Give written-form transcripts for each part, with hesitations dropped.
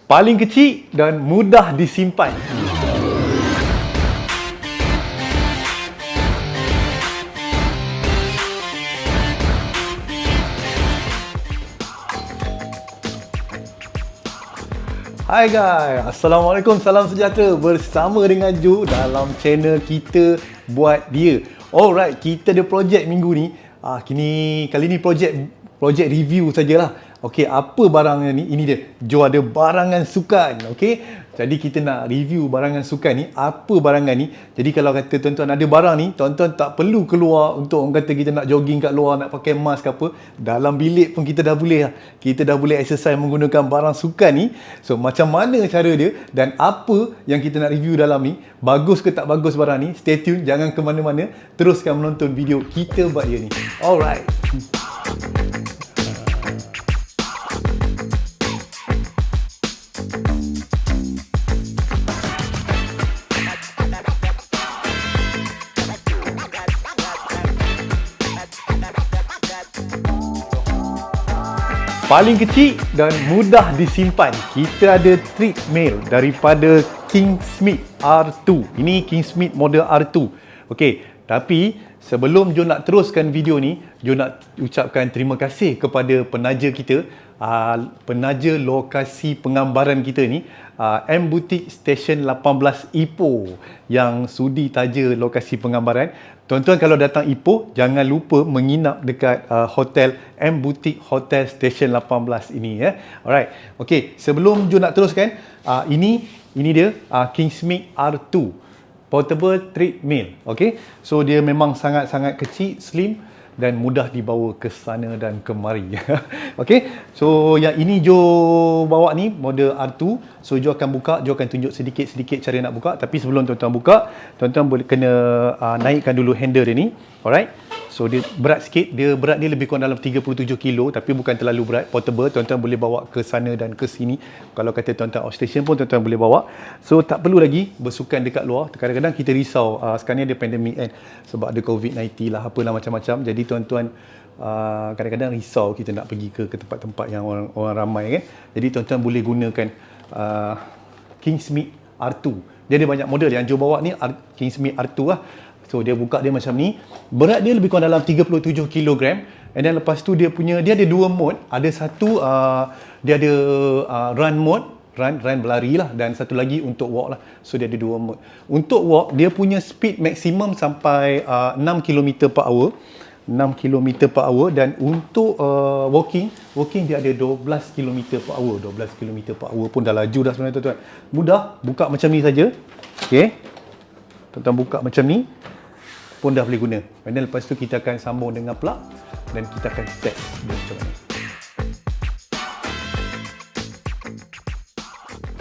Paling kecil dan mudah disimpan. Hai guys, Assalamualaikum, salam sejahtera. Bersama dengan Jo dalam channel kita Buat Dia. Alright, kita ada projek minggu ni. Kali ni projek review sajalah. Okey, apa barangnya ni? Ini dia. Jo ada barangan sukan. Okey. Jadi kita nak review barangan sukan ni. Apa barangan ni? Jadi kalau kata tuan-tuan ada barang ni, tuan-tuan tak perlu keluar untuk orang kata kita nak jogging kat luar, nak pakai mask ke apa. Dalam bilik pun kita dah boleh lah. Kita dah boleh exercise menggunakan barang sukan ni. So macam mana cara dia dan apa yang kita nak review dalam ni, bagus ke tak bagus barang ni? Stay tune, jangan ke mana-mana. Teruskan menonton video kita Buat Dia ni. Alright. Paling kecil dan mudah disimpan. Kita ada treadmill daripada KINGSMITH R2. Ini KINGSMITH model R2. Okey, tapi sebelum Jo nak teruskan video ni, Jo nak ucapkan terima kasih kepada penaja kita, penaja lokasi penggambaran kita ni, M-Boutique Station 18 Ipoh, yang sudi taja lokasi penggambaran. Tuan-tuan kalau datang Ipoh, jangan lupa menginap dekat hotel M-Boutique Hotel Station 18 ini ya. Alright. Okey, sebelum Jo nak teruskan, ini dia KINGSMITH R2 Portable Treadmill. Okey. So dia memang sangat-sangat kecil, slim dan mudah dibawa ke sana dan kemari. Okey. So yang ini Jo bawa ni model R2. So Jo akan buka, Jo akan tunjuk sedikit-sedikit cara nak buka. Tapi sebelum tuan-tuan buka, tuan-tuan boleh kena naikkan dulu handle dia ni. Alright. So dia berat sikit, berat dia lebih kurang dalam 37 kilo, tapi bukan terlalu berat, portable. Tuan-tuan boleh bawa ke sana dan ke sini. Kalau kata tuan-tuan outstation pun tuan-tuan boleh bawa. So tak perlu lagi bersukan dekat luar. Kadang-kadang kita risau, sekarang ni ada pandemik kan, sebab ada COVID-19 lah, apalah macam-macam. Jadi tuan-tuan kadang-kadang risau kita nak pergi ke tempat-tempat yang orang ramai kan. Jadi tuan-tuan boleh gunakan KINGSMITH R2. Dia ada banyak model. Yang Jo bawa ni KINGSMITH R2 lah. So dia buka dia macam ni. Berat dia lebih kurang dalam 37 kg. And then lepas tu dia ada dua mode. Ada satu dia ada run mode, run berlari lah, dan satu lagi untuk walk lah. So dia ada dua mode. Untuk walk dia punya speed maksimum sampai 6 km per hour. 6 km per hour. Dan untuk walking dia ada 12 km per hour. 12 km per hour pun dah laju dah sebenarnya tuan-tuan. Mudah, buka macam ni saja. Okey. Tuan-tuan buka macam ni pun dah boleh guna. Dan lepas tu kita akan sambung dengan plug dan kita akan test dia macam mana.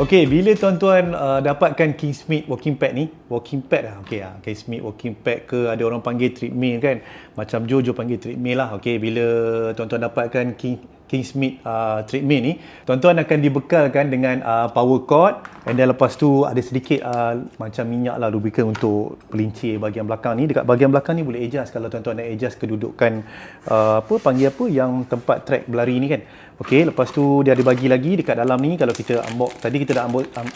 Okey, bila tuan-tuan dapatkan KINGSMITH WalkingPad ni, WalkingPad lah. Okey, KINGSMITH WalkingPad ke ada orang panggil treadmill kan. Macam Jo panggil treadmill lah. Okey, bila tuan-tuan dapatkan KINGSMITH treadmill ni, tuan-tuan akan dibekalkan dengan power cord, and then lepas tu ada sedikit macam minyak lah, lubricant untuk pelincir bahagian belakang ni. Dekat bahagian belakang ni boleh adjust kalau tuan-tuan nak adjust kedudukan yang tempat track berlari ni kan. Okey, lepas tu dia ada bagi lagi dekat dalam ni. Kalau kita unbox, tadi kita dah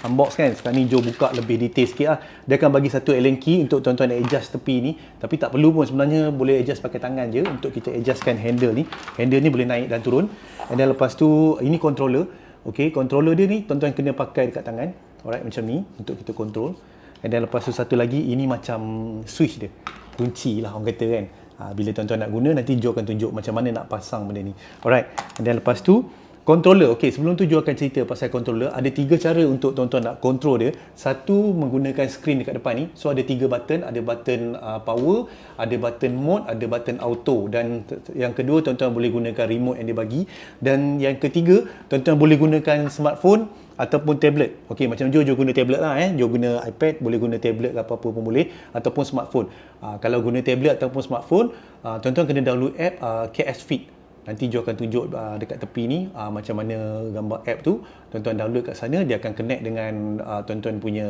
unbox kan, sekarang ni Jo buka lebih detail sikit lah. Dia akan bagi satu Allen key untuk tuan-tuan adjust tepi ni. Tapi tak perlu pun sebenarnya, boleh adjust pakai tangan je untuk kita adjustkan handle ni. Handle ni boleh naik dan turun. And then lepas tu ini controller. Okey, controller dia ni tuan-tuan kena pakai dekat tangan. Alright, macam ni untuk kita control. And then lepas tu satu lagi, ini macam switch dia. Kunci lah orang kata kan. Bila tuan-tuan nak guna, nanti Jo akan tunjuk macam mana nak pasang benda ni. Alright. And then lepas tu controller. Okey, sebelum tu Jo akan cerita pasal controller. Ada 3 cara untuk tuan-tuan nak control dia. Satu, menggunakan screen dekat depan ni. So ada 3 button. Ada button power, ada button mode, ada button auto. Dan yang kedua, tuan-tuan boleh gunakan remote yang dia bagi. Dan yang ketiga, tuan-tuan boleh gunakan smartphone ataupun tablet. Okey, macam Jo guna tablet lah Jo guna iPad, boleh guna tablet ke apa-apa pun boleh, ataupun smartphone. Kalau guna tablet ataupun smartphone, tuan-tuan kena download app KSFit. Nanti Jo akan tunjuk dekat tepi ni macam mana gambar app tu. Tuan-tuan download kat sana, dia akan connect dengan tuan-tuan punya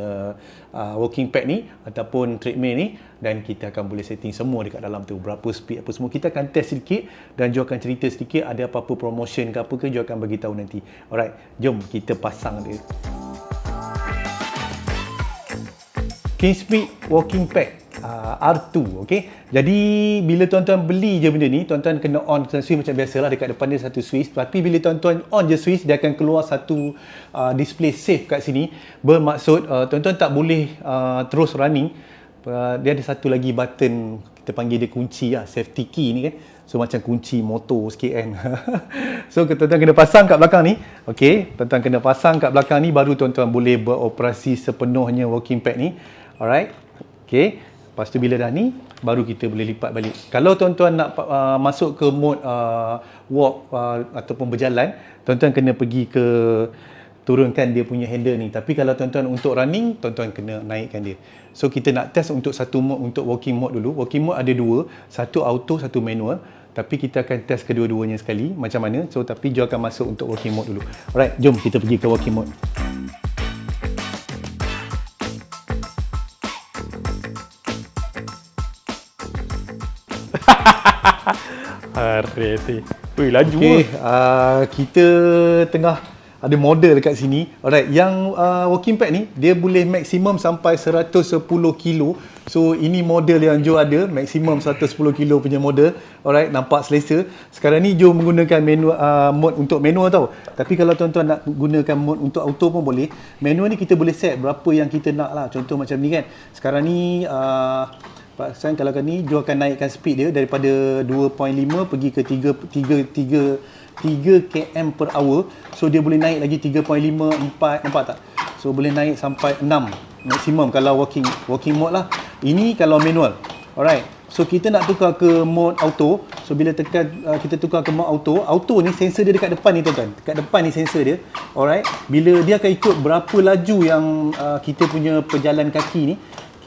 walking pad ni ataupun treadmill ni, dan kita akan boleh setting semua dekat dalam tu, berapa speed apa semua. Kita akan test sedikit dan Jo akan cerita sedikit ada apa-apa promotion ke apa ke, Jo akan bagi tahu nanti. Alright, jom kita pasang dia. KINGSMITH WalkingPad R2, okey. Jadi bila tuan-tuan beli je benda ni, tuan-tuan kena on switch macam biasalah, dekat depan dia satu switch. Tapi bila tuan-tuan on je switch, dia akan keluar satu display save kat sini. Bermaksud tuan-tuan tak boleh terus running. Dia ada satu lagi button, kita panggil dia kunci lah, safety key ni kan. So macam kunci motor sikit kan. So tuan-tuan kena pasang kat belakang ni. Okey, tuan-tuan kena pasang kat belakang ni, baru tuan-tuan boleh beroperasi sepenuhnya walking pad ni. Alright. Okey. Lepas tu bila dah ni, baru kita boleh lipat balik. Kalau tuan-tuan nak masuk ke mode walk ataupun berjalan, tuan-tuan kena pergi ke turunkan dia punya handle ni. Tapi kalau tuan-tuan untuk running, tuan-tuan kena naikkan dia. So kita nak test untuk satu mode, untuk walking mode dulu. Walking mode ada dua, satu auto, satu manual. Tapi kita akan test kedua-duanya sekali macam mana. So tapi Jo akan masuk untuk walking mode dulu. Alright, jom kita pergi ke walking mode. Areti. Wih, laju. Okey, kita tengah ada model dekat sini. Alright, yang walking pad ni dia boleh maksimum sampai 110 kilo. So ini model yang Jo ada, maksimum 110 kilo punya model. Alright, nampak selesa. Sekarang ni Jo menggunakan manual, mode untuk manual tau. Tapi kalau tuan-tuan nak gunakan mode untuk auto pun boleh. Manual ni kita boleh set berapa yang kita nak lah. Contoh macam ni kan. Sekarang ni kalau kan ni Jo akan naikkan speed dia daripada 2.5 pergi ke 3 km per hour. So dia boleh naik lagi 3.5, 4, nampak tak? So boleh naik sampai 6 maksimum kalau walking mode lah. Ini kalau manual. Alright. So kita nak tukar ke mode auto. So bila tekan kita tukar ke mode auto ni sensor dia dekat depan ni tuan-tuan. Dekat depan ni sensor dia. Alright. Bila dia akan ikut berapa laju yang kita punya pejalan kaki ni,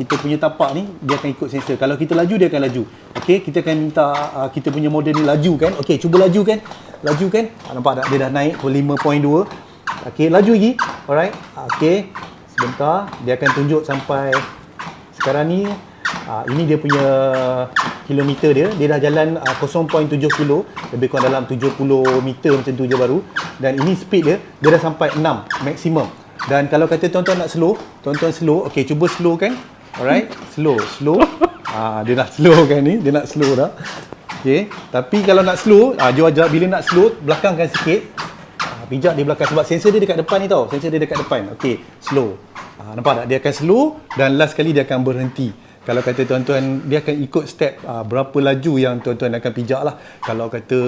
kita punya tapak ni, dia akan ikut sensor. Kalau kita laju, dia akan laju. Okey, kita akan minta kita punya model ni laju kan. Okey, cuba laju kan. Laju kan. Nampak tak? Dia dah naik ke 5.2. Okey, laju lagi. Alright. Okey, sebentar. Dia akan tunjuk sampai sekarang ni. Ini dia punya kilometer dia. Dia dah jalan 0.7 kilo. Lebih kurang dalam 70 meter macam tu je baru. Dan ini speed dia. Dia dah sampai 6 maksimum. Dan kalau kata tuan-tuan nak slow, tuan-tuan slow. Okey, cuba slow kan. Alright, slow. Dia nak slow kan ni, dia nak slow dah. Okey, tapi kalau nak slow, Jo ajar bila nak slow, belakangkan sikit. Pijak di belakang sebab sensor dia dekat depan ni tau. Sensor dia dekat depan. Okey, slow. Nampak tak? Dia akan slow dan last kali dia akan berhenti. Kalau kata tuan-tuan, dia akan ikut step berapa laju yang tuan-tuan akan pijak lah. Kalau kata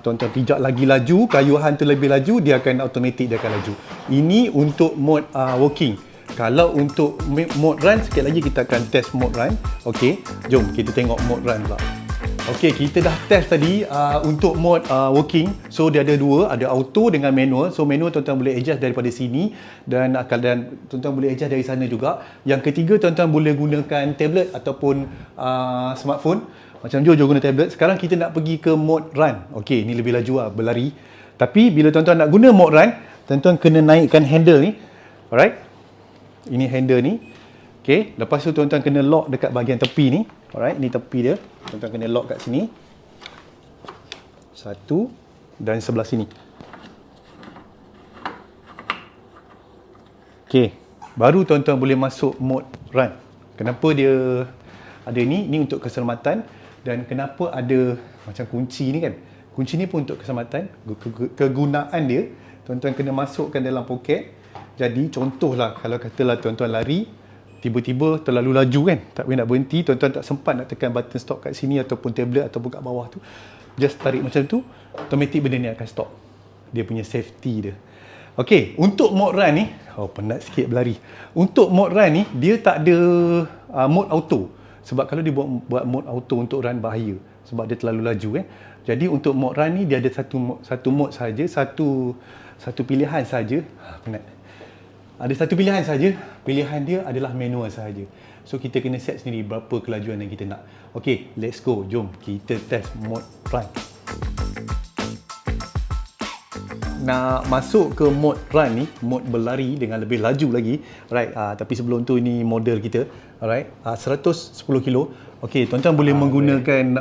tuan-tuan pijak lagi laju, kayuhan tu lebih laju, dia akan automatic, dia akan laju. Ini untuk mode walking. Kalau untuk mode run, sekali lagi kita akan test mode run. Okey, jom kita tengok mode run pula. Okey, kita dah test tadi untuk mode walking. So dia ada dua, ada auto dengan manual. So manual tuan-tuan boleh adjust daripada sini dan tuan-tuan boleh adjust dari sana juga. Yang ketiga, tuan-tuan boleh gunakan tablet ataupun smartphone. Macam Jo guna tablet. Sekarang kita nak pergi ke mode run. Okey, ni lebih laju lah, berlari. Tapi bila tuan-tuan nak guna mode run, tuan-tuan kena naikkan handle ni. Alright. Ini handle ni. Okey, lepas tu tuan-tuan kena lock dekat bahagian tepi ni. Alright, ni tepi dia. Tuan-tuan kena lock kat sini. Satu dan sebelah sini. Okey, baru tuan-tuan boleh masuk mode run. Kenapa dia ada ni? Ni untuk keselamatan. Dan kenapa ada macam kunci ni kan? Kunci ni pun untuk keselamatan. Kegunaan dia, tuan-tuan kena masukkan dalam poket. Jadi contohlah kalau katalah tuan-tuan lari, tiba-tiba terlalu laju kan, tak boleh nak berhenti, tuan-tuan tak sempat nak tekan button stop kat sini ataupun tablet ataupun kat bawah tu, just tarik macam tu, automatic benda ni akan stop. Dia punya safety dia. Okey, untuk mode run ni, penat sikit berlari. Untuk mode run ni, dia tak ada mode auto. Sebab kalau dia buat mode auto untuk run bahaya. Sebab dia terlalu laju kan. Jadi untuk mode run ni, dia ada satu mode saja, satu pilihan saja. Penat. Ada satu pilihan saja. Pilihan dia adalah manual saja. So kita kena set sendiri berapa kelajuan yang kita nak. Okey, let's go. Jom kita test mode run. Nak masuk ke mode run ni, mode berlari dengan lebih laju lagi, right? Tapi sebelum tu ini model kita, alright? 110 kilo. Okey, tuan-tuan boleh menggunakan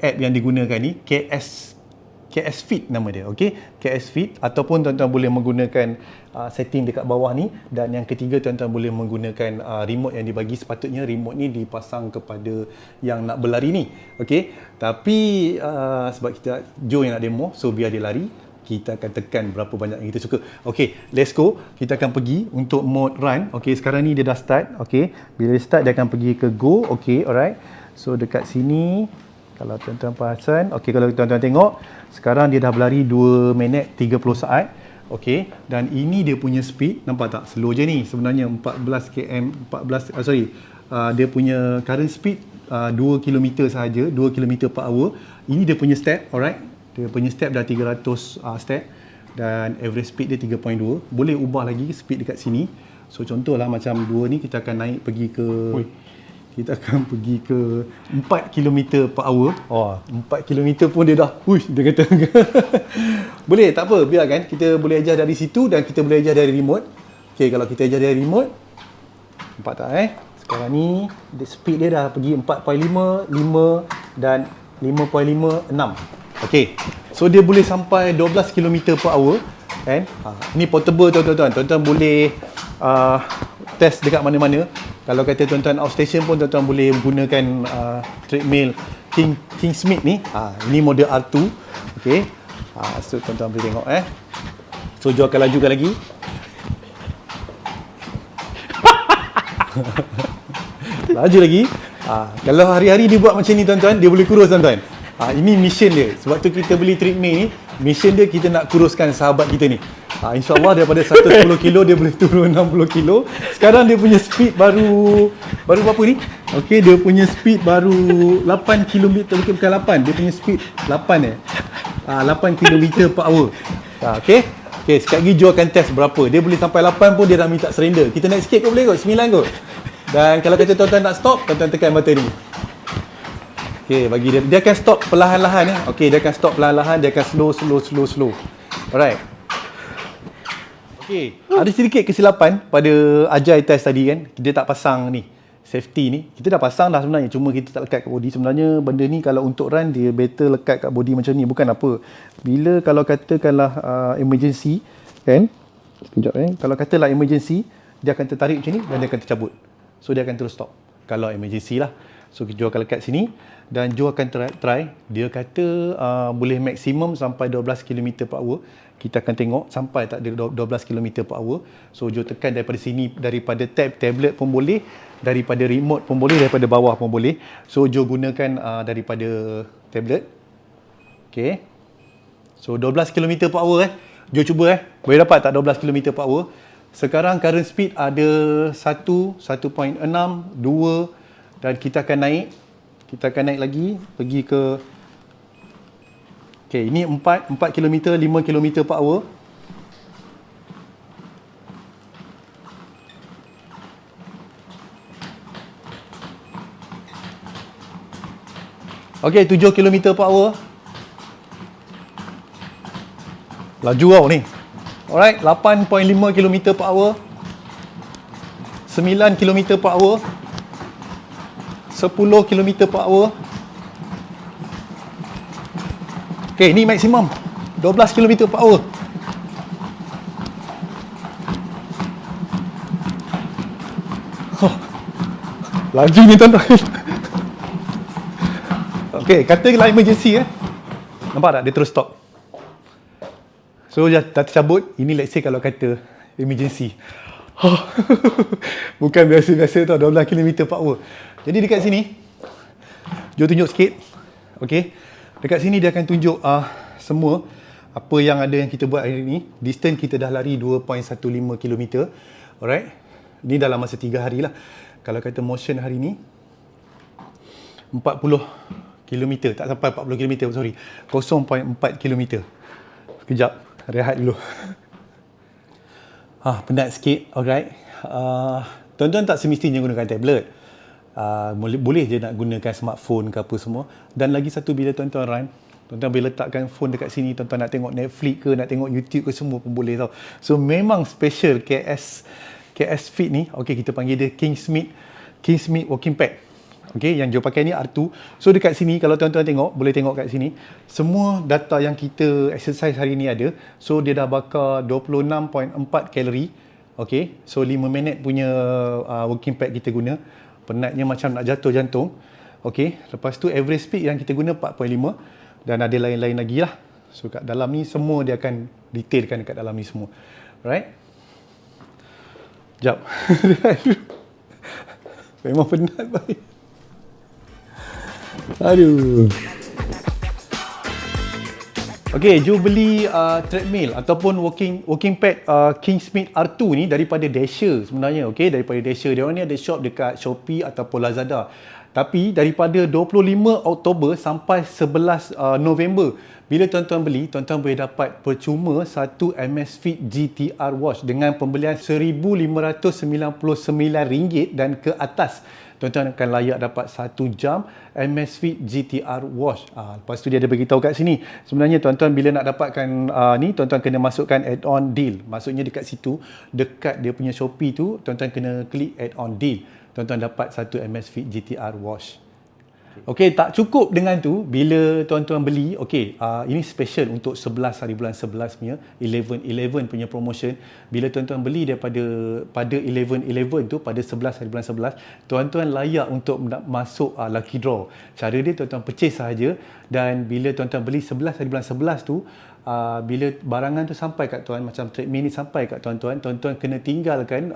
app yang digunakan ni, KSFit nama dia, okey? KSFit, ataupun tuan-tuan boleh menggunakan setting dekat bawah ni, dan yang ketiga tuan-tuan boleh menggunakan remote yang dibagi. Sepatutnya remote ni dipasang kepada yang nak berlari ni, okey? Tapi sebab kita Joe yang nak demo, so biar dia lari, kita akan tekan berapa banyak yang kita suka. Okey, let's go. Kita akan pergi untuk mode run. Okey, sekarang ni dia dah start. Okey, bila dia start dia akan pergi ke go. Okey, alright. So dekat sini, kalau tuan-tuan perasan, okey, kalau tuan-tuan tengok, sekarang dia dah berlari 2 minit 30 saat. Okey, dan ini dia punya speed, nampak tak? Slow je ni. Sebenarnya 14 km, dia punya current speed 2 km sahaja, 2 km per hour. Ini dia punya step, alright. Dia punya step dah 300 step dan average speed dia 3.2. Boleh ubah lagi speed dekat sini. So contohlah macam 2 ni kita akan naik pergi ke 4 km per hour. 4 km pun dia dah dia kata. Boleh, tak apa, biarkan. Kita boleh ajar dari situ dan kita boleh ajar dari remote. Okey, kalau kita ajar dari remote, nampak tak sekarang ni speed dia dah pergi 4.5, 5 dan 5.5, 6. Okey, so dia boleh sampai 12 km per hour kan. Ini portable tuan-tuan. Tuan-tuan boleh test dekat mana-mana. Kalau kata tuan-tuan outstation pun tuan-tuan boleh menggunakan treadmill KINGSMITH ni. Ini model R2. Okey. So tuan-tuan boleh tengok So Joe akan lajukan lagi. Laju lagi. Kalau hari-hari dia buat macam ni tuan-tuan, dia boleh kurus tuan-tuan. Ini mission dia. Sebab tu kita beli treadmill ni, mission dia kita nak kuruskan sahabat kita ni. InsyaAllah daripada 110 kilo dia boleh turun 60 kilo. Sekarang dia punya speed baru berapa ni? Okey, dia punya speed baru 8 km, bukan 8. Dia punya speed 8 8 km per hour. Okey. Okey, sekejap lagi Joe akan test berapa. Dia boleh sampai 8 pun dia dah minta surrender. Kita naik sikit kot boleh kot, 9 kot. Dan kalau kata tuan-tuan nak stop, tuan-tuan tekan button ni. Okey, bagi dia akan stop perlahan-lahan Okey, dia akan stop perlahan-lahan, dia akan slow. Alright. Okey, ada sedikit kesilapan pada ajar test tadi kan. Dia tak pasang ni safety ni. Kita dah pasang dah sebenarnya, cuma kita tak lekat kat body. Sebenarnya benda ni kalau untuk run dia better lekat kat body macam ni, bukan apa. Bila kalau katakanlah emergency kan. Sekejap kalau katalah emergency, dia akan tertarik macam ni dan dia akan tercabut. So dia akan terus stop. Kalau emergency lah. So Joe akan lekat sini dan Joe akan try. Dia kata boleh maksimum sampai 12 km per hour. Kita akan tengok sampai tak ada 12 km per hour. So Joe tekan daripada sini, daripada tablet pun boleh, daripada remote pun boleh, daripada bawah pun boleh. So Joe gunakan daripada tablet. Okay. So 12 km per hour Joe cuba boleh dapat tak 12 km per hour. Sekarang current speed ada 1, 1.6, 2 dan kita akan naik. Kita akan naik lagi pergi ke ini 4 km, 5 km per hour. Okey, 7 km per hour. Laju tau ni. Alright, 8.5 km per hour. 9 km per hour. 10 km per hour. Okey, ni maksimum 12 km per hour. Laju ni tuan-tuan. Okey, katakanlah emergency nampak tak dia terus stop. So dah tercabut. Ini let's say kalau kata emergency. Bukan biasa-biasa tau, 12 km per hour. Jadi dekat sini Joe tunjuk sikit. Okey. Dekat sini dia akan tunjuk semua apa yang ada yang kita buat hari ni. Distance kita dah lari 2.15 km. Alright. Ini dalam masa 3 hari lah. Kalau kata motion hari ni 40 km, tak sampai 40 km, sorry. 0.4 km. Sekejap, rehat dulu. Penat sikit. Alright. Tuan-tuan tak semestinya gunakan tablet. Boleh je nak gunakan smartphone ke apa semua. Dan lagi satu, bila tuan-tuan run, Tuan-tuan boleh letakkan phone dekat sini, tuan-tuan nak tengok Netflix ke, nak tengok YouTube ke, semua pun boleh tau. So memang special KSFIT ni. Okey, kita panggil dia KINGSMITH WalkingPad. Okey, yang jawapannya ni R2. So dekat sini kalau tuan-tuan tengok, boleh tengok kat sini, semua data yang kita exercise hari ni ada. So dia dah bakar 26.4 kalori. Okey, so 5 minit punya working pad kita guna. Penatnya macam nak jatuh jantung. Okey, lepas tu average speed yang kita guna 4.5 dan ada lain-lain lagi lah. So kat dalam ni semua dia akan detailkan dekat dalam ni semua. Alright. Sekejap. Memang penat baik. Aduh. Okey, jom beli treadmill ataupun walking pad KINGSMITH R2 ni daripada Dasher sebenarnya. Okey, daripada Dasher. Dia orang ni ada shop dekat Shopee ataupun Lazada. Tapi daripada 25 Oktober sampai 11 November, bila tuan-tuan beli, tuan-tuan boleh dapat percuma satu AMAZFIT GTR watch dengan pembelian RM1,599 dan ke atas. Tuan-tuan akan layak dapat 1 jam AMAZFIT GTR watch. Lepas tu dia ada beritahu kat sini. Sebenarnya tuan-tuan bila nak dapatkan ni, tuan-tuan kena masukkan add-on deal. Maksudnya dekat situ, dekat dia punya Shopee tu, tuan-tuan kena klik add-on deal. Tuan-tuan dapat satu AMAZFIT GTR watch. Okey, tak cukup dengan tu, bila tuan-tuan beli, okey, ini special untuk 11 hari bulan 11 punya 11 punya promotion. Bila tuan-tuan beli pada 11 tu, pada 11 hari bulan 11, tuan-tuan layak untuk masuk lucky draw. Cara dia tuan-tuan purchase sahaja, dan bila tuan-tuan beli 11 hari bulan 11 tu, bila barangan tu sampai kat tuan, macam treadmill ni sampai kat tuan-tuan, tuan-tuan kena tinggalkan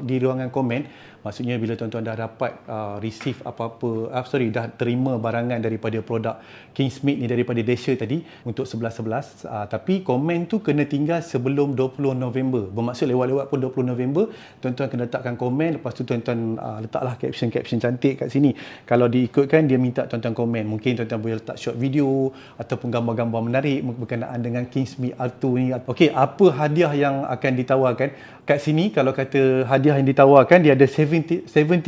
di ruangan komen. Maksudnya bila tuan-tuan dah dapat receive apa-apa, dah terima barangan daripada produk KINGSMITH ni daripada Dasher tadi untuk 11.11, tapi komen tu kena tinggal sebelum 20 November. Bermaksud lewat-lewat pun 20 November, tuan-tuan kena letakkan komen. Lepas tu tuan-tuan letaklah caption cantik kat sini. Kalau diikutkan, dia minta tuan-tuan komen. Mungkin tuan-tuan boleh letak short video ataupun gambar-gambar menarik berkenaan dengan KINGSMITH R2 ni. Okey, apa hadiah yang akan ditawarkan? Kat sini kalau kata hadiah yang ditawarkan, dia ada 70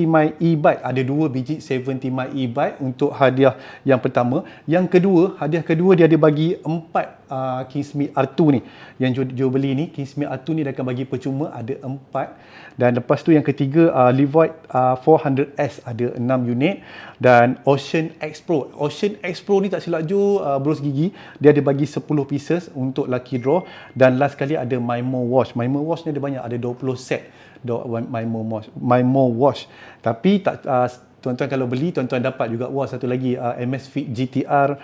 my e-bike. Ada 2 biji 70 my e-bike untuk hadiah yang pertama. Yang kedua, hadiah kedua dia ada bagi 4 KINGSMITH R2 ni. Yang jual beli ni, KINGSMITH R2 ni dia akan bagi percuma, ada 4. Dan lepas tu yang ketiga, Levoit 400S ada 6 unit. Dan Ocean X Pro. Ocean X Pro ni tak silap Jo, bros gigi, dia ada bagi 10 pieces untuk lucky draw. Dan last kali ada MyMo Watch. MyMo Watch ni ada banyak, ada 20 set MyMo Watch. Tapi tak, tuan-tuan kalau beli, tuan-tuan dapat juga watch satu lagi, AMAZFIT GTR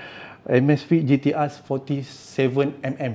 47mm.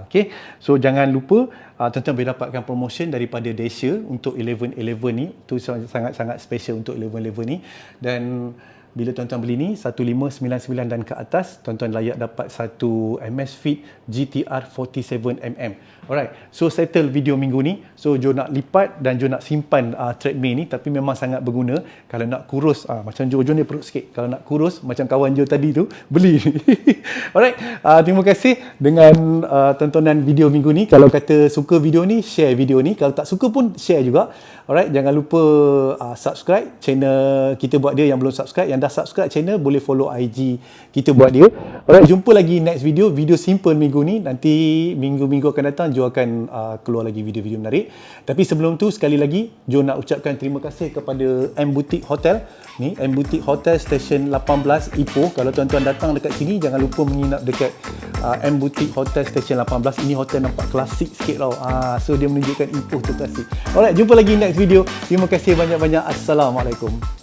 Okay. So jangan lupa, tuan-tuan boleh dapatkan promotion daripada Dasher untuk 11 ni. Itu sangat-sangat special untuk 11 ni. Dan bila tuan-tuan beli ni 1599 dan ke atas, tuan-tuan layak dapat satu AMAZFIT GTR 47mm. Alright, so settle video minggu ni. So Jo nak lipat dan Jo nak simpan treadmill ni, tapi memang sangat berguna. Kalau nak kurus, macam Jo ni perut sikit. Kalau nak kurus macam kawan Jo tadi tu, beli. Alright, terima kasih dengan tontonan video minggu ni. Kalau kata suka video ni, share video ni. Kalau tak suka pun share juga. Alright, jangan lupa subscribe channel kita Buat Dia yang belum subscribe. Yang dah subscribe channel boleh follow IG kita Buat Dia. Alright, jumpa lagi next video simple minggu ni. Nanti minggu-minggu akan datang Jo akan keluar lagi video-video menarik. Tapi sebelum tu, sekali lagi Jo nak ucapkan terima kasih kepada M Boutique Hotel. Ni M Boutique Hotel Station 18 Ipoh. Kalau tuan-tuan datang dekat sini, jangan lupa menginap dekat M Boutique Hotel Station 18. Ini hotel nampak klasik sikit tau. So dia menunjukkan Ipoh tu klasik. Alright, jumpa lagi next video. Terima kasih banyak-banyak. Assalamualaikum.